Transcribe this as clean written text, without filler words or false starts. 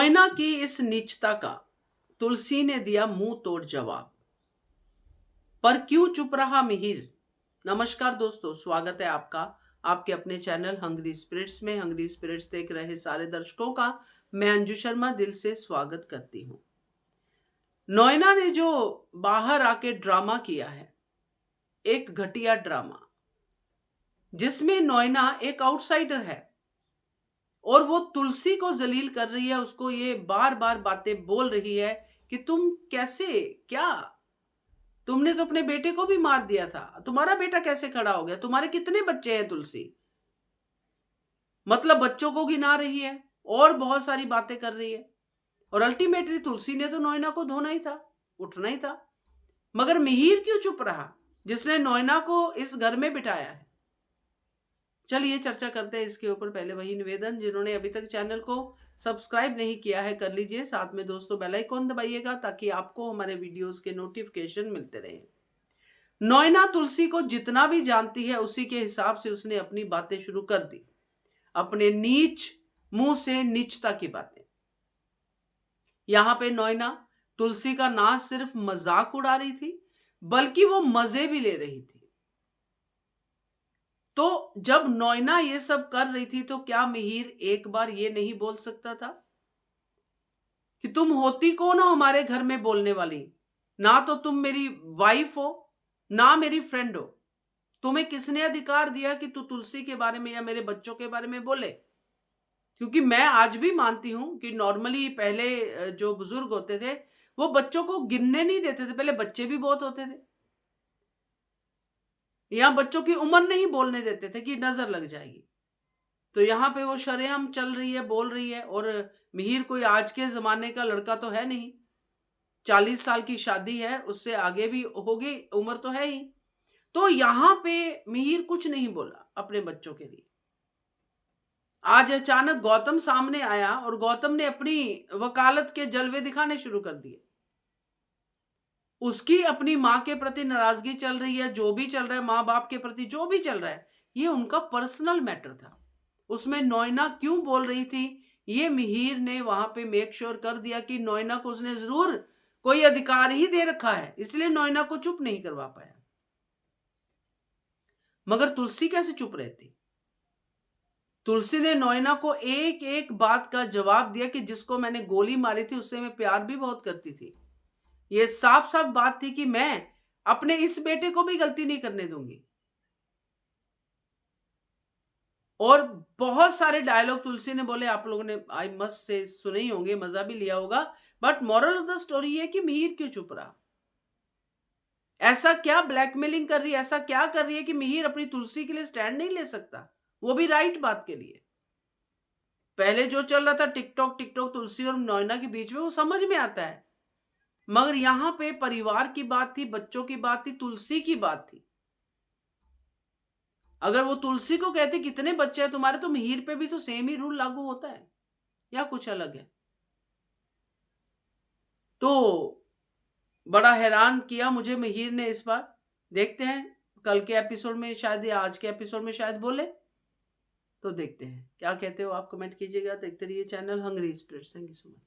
नोएना की इस नीचता का तुलसी ने दिया मुंह तोड़ जवाब। पर क्यों चुप रहा मिहिर? नमस्कार दोस्तों, स्वागत है आपका आपके अपने चैनल हंग्री स्पिरिट्स में। हंग्री स्पिरिट्स देख रहे सारे दर्शकों का मैं अंजू शर्मा दिल से स्वागत करती हूँ। नोएना ने जो बाहर आके ड्रामा किया है, एक घटिया ड्रामा जिसमें नोएना एक आउटसाइडर है और वो तुलसी को जलील कर रही है, उसको ये बार बार बातें बोल रही है कि तुम कैसे, क्या तुमने तो अपने बेटे को भी मार दिया था, तुम्हारा बेटा कैसे खड़ा हो गया, तुम्हारे कितने बच्चे हैं तुलसी। मतलब बच्चों को गिना रही है और बहुत सारी बातें कर रही है। और अल्टीमेटली तुलसी ने तो नोएना को धोना ही था, उठना ही था। मगर मिहिर क्यों चुप रहा, जिसने नोएना को इस घर में बिठाया है? चलिए चर्चा करते हैं इसके ऊपर। पहले वही निवेदन, जिन्होंने अभी तक चैनल को सब्सक्राइब नहीं किया है कर लीजिए, साथ में दोस्तों बेल आइकॉन दबाइएगा ताकि आपको हमारे वीडियोस के नोटिफिकेशन मिलते रहे। नोएना तुलसी को जितना भी जानती है उसी के हिसाब से उसने अपनी बातें शुरू कर दी, अपने नीच मुंह से नीचता की बातें। यहां पे नोएना तुलसी का ना सिर्फ मजाक उड़ा रही थी बल्कि वो मजे भी ले रही थी। तो जब नोएना ये सब कर रही थी तो क्या मिहिर एक बार ये नहीं बोल सकता था कि तुम होती कौन हो हमारे घर में बोलने वाली? ना तो तुम मेरी वाइफ हो ना मेरी फ्रेंड हो, तुम्हें किसने अधिकार दिया कि तू तुलसी के बारे में या मेरे बच्चों के बारे में बोले? क्योंकि मैं आज भी मानती हूं कि नॉर्मली पहले जो बुजुर्ग होते थे वो बच्चों को गिनने नहीं देते थे। पहले बच्चे भी बहुत होते थे, या बच्चों की उम्र नहीं बोलने देते थे कि नजर लग जाएगी। तो यहाँ पे वो शरेआम चल रही है, बोल रही है। और मिहिर कोई आज के जमाने का लड़का तो है नहीं, 40 साल की शादी है, उससे आगे भी होगी उम्र तो है ही। तो यहां पे मिहिर कुछ नहीं बोला अपने बच्चों के लिए। आज अचानक गौतम सामने आया और गौतम ने अपनी वकालत के जलवे दिखाने शुरू कर दिए। उसकी अपनी मां के प्रति नाराजगी चल रही है, जो भी चल रहा है, मां बाप के प्रति जो भी चल रहा है, ये उनका पर्सनल मैटर था। उसमें नोएना क्यों बोल रही थी, ये मिहिर ने वहां पे मेक श्योर कर दिया कि नोएना को उसने जरूर कोई अधिकार ही दे रखा है, इसलिए नोएना को चुप नहीं करवा पाया। मगर तुलसी कैसे चुप रहती? तुलसी ने नोएना को एक एक बात का जवाब दिया कि जिसको मैंने गोली मारी थी उससे मैं प्यार भी बहुत करती थी। ये साफ साफ बात थी कि मैं अपने इस बेटे को भी गलती नहीं करने दूंगी। और बहुत सारे डायलॉग तुलसी ने बोले, आप लोगों ने आई मस्ट से सुने ही होंगे, मजा भी लिया होगा। But moral of the story है कि मिहिर क्यों चुप रहा? ऐसा क्या ब्लैकमेलिंग कर रही है, ऐसा क्या कर रही है कि मिहिर अपनी तुलसी के लिए स्टैंड नहीं ले सकता, वो भी राइट बात के लिए? पहले जो चल रहा था टिकटॉक टिकटॉक तुलसी और नोएना के बीच में, वो समझ में आता है। मगर यहां पे परिवार की बात थी, बच्चों की बात थी, तुलसी की बात थी। अगर वो तुलसी को कहते कितने बच्चे हैं तुम्हारे, तो मिहिर पे भी तो सेम ही रूल लागू होता है या कुछ अलग है? तो बड़ा हैरान किया मुझे मिहिर ने इस बार। देखते हैं कल के एपिसोड में शायद या आज के एपिसोड में शायद बोले, तो देखते हैं क्या कहते हो आप। कमेंट कीजिएगा। देखते रहिए channel hungry spirits. Thank you so much.